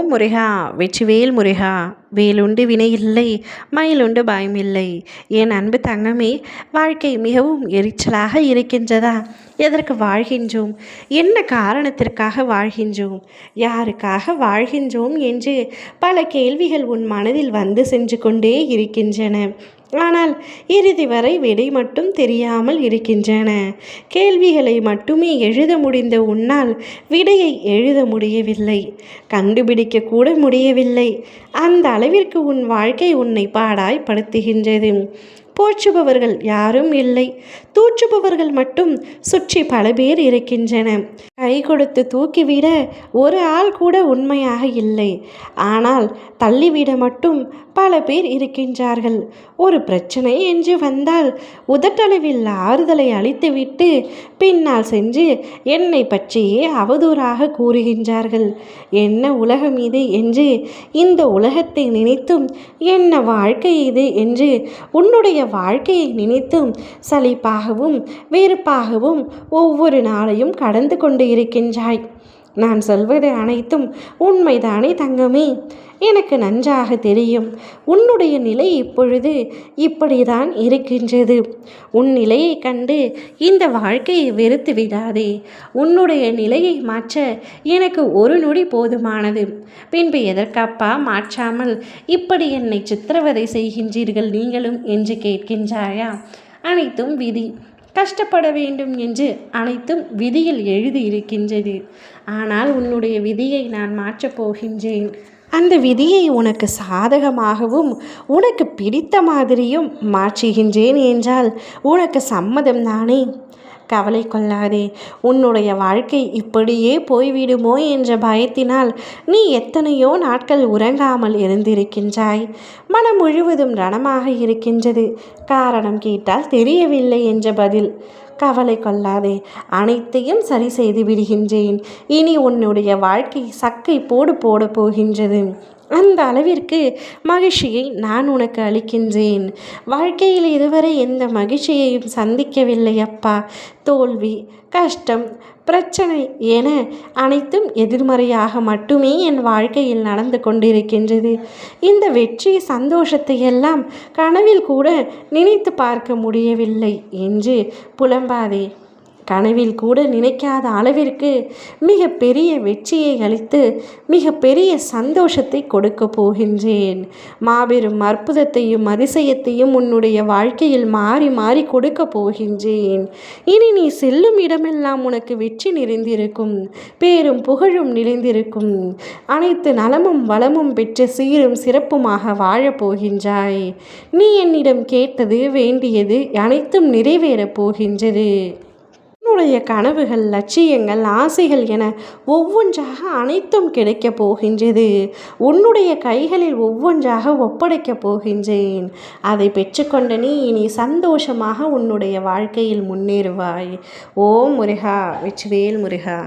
ஓம் முருகா வெற்றிவேல் முருகா. வேலுண்டு வினை இல்லை, மயிலுண்டு பயமில்லை. என் அன்பு தங்கமே, வாழ்க்கை மிகவும் எரிச்சலாக இருக்கின்றதா? எதற்கு வாழ்கின்றோம்? என்ன காரணத்திற்காக வாழ்கின்றோம்? யாருக்காக வாழ்கின்றோம் என்று பல கேள்விகள் உன் மனதில் வந்து சென்று கொண்டே இருக்கின்றன. ஆனால் இறுதி வரை விடை மட்டும் தெரியாமல் இருக்கின்றன. கேள்விகளை மட்டுமே எழுத முடிந்த உன்னால் விடையை எழுத முடியவில்லை, கண்டுபிடிக்க கூட முடியவில்லை. அந்த அளவிற்கு உன் வாழ்க்கை உன்னை பாடாய்படுத்துகின்றது. போற்றுபவர்கள் யாரும் இல்லை, தூற்றுபவர்கள் மட்டும் சுற்றி பல பேர் இருக்கின்றன. கை கொடுத்து தூக்கிவிட ஒரு ஆள் கூட உண்மையாக இல்லை, ஆனால் தள்ளிவிட மட்டும் பல பேர் இருக்கின்றார்கள். ஒரு பிரச்சனை என்று வந்தால் உதட்டளவில் ஆறுதலை அளித்துவிட்டு பின்னால் சென்று என்னை பற்றியே அவதூறாக கூறுகின்றார்கள். என்ன உலகம் இது என்று இந்த உலகத்தை நினைத்தும், என்ன வாழ்க்கை இது என்று உன்னுடைய வாழ்க்கையை நினைத்தும் சலிப்பாகவும் வெறுப்பாகவும் ஒவ்வொரு நாளையும் கடந்து கொண்டு இருக்கின்றாய். நான் சொல்வது அனைத்தும் உண்மைதானே தங்கமே? எனக்கு நன்றாக தெரியும் உன்னுடைய நிலை இப்பொழுது இப்படிதான் இருக்கின்றது. உன் நிலையை கண்டு இந்த வாழ்க்கையை வெறுத்து விடாதே. உன்னுடைய நிலையை மாற்ற எனக்கு ஒரு நொடி போதுமானது. பின்பு எதற்கப்பா மாற்றாமல் இப்படி என்னை சித்திரவதை செய்கின்றீர்கள் நீங்களும் என்று கேட்கின்றாயா? அனைத்தும் விதி. கஷ்டப்பட வேண்டும் என்று அனைத்தும் விதியில் எழுதி இருக்கின்றது. ஆனால் உன்னுடைய விதியை நான் மாற்றப் போகின்றேன். அந்த விதியை உனக்கு சாதகமாகவும் உனக்கு பிடித்த மாதிரியும் மாற்றுகின்றேன் என்றால் உனக்கு சம்மதம் தானே? கவலை கொள்ளாதே. உன்னுடைய வாழ்க்கை இப்படியே போய்விடுமோ என்ற பயத்தினால் நீ எத்தனையோ நாட்கள் உறங்காமல் இருந்திருக்கின்றாய். மனம் முழுவதும் ரணமாக இருக்கின்றது. காரணம் கேட்டால் தெரியவில்லை என்ற பதில். கவலை கொள்ளாதே, அனைத்தையும் சரி செய்து விடுகின்றேன். இனி உன்னுடைய வாழ்க்கை சக்கை போடு போட போகின்றது. அந்த அளவிற்கு மகிழ்ச்சியை நான் உனக்கு அளிக்கின்றேன். வாழ்க்கையில் இதுவரை எந்த மகிழ்ச்சியையும் சந்திக்கவில்லை அப்பா. தோல்வி, கஷ்டம், பிரச்சனை என அனைத்தும் எதிர்மறையாக மட்டுமே என் வாழ்க்கையில் நடந்து கொண்டிருக்கின்றது. இந்த வெற்றி சந்தோஷத்தை எல்லாம் கனவில் கூட நினைத்து பார்க்க முடியவில்லை என்று புலம்பாதே. கனவில் கூட நினைக்காத அளவிற்கு மிக பெரிய வெற்றியை அளித்து மிக பெரிய சந்தோஷத்தை கொடுக்க போகின்றேன். மாபெரும் அற்புதத்தையும் அதிசயத்தையும் உன்னுடைய வாழ்க்கையில் மாறி மாறி கொடுக்க போகின்றேன். இனி நீ செல்லும் இடமெல்லாம் உனக்கு வெற்றி நிறைந்திருக்கும், பேரும் புகழும் நிறைந்திருக்கும். அனைத்து நலமும் வளமும் பெற்ற சீரும் சிறப்புமாக வாழப் போகின்றாய். நீ என்னிடம் கேட்டது வேண்டியது அனைத்தும் நிறைவேறப் போகின்றது. உன்னுடைய கனவுகள், லட்சியங்கள், ஆசைகள் என ஒவ்வொன்றாக அனைத்தும் கிடைக்கப் போகின்றது. உன்னுடைய கைகளில் ஒவ்வொன்றாக ஒப்படைக்கப் போகின்றேன். அதை பெற்றுக்கொண்ட நீ இனி சந்தோஷமாக உன்னுடைய வாழ்க்கையில் முன்னேறுவாய். ஓம் முருகா வெற்றிவேல் முருகா.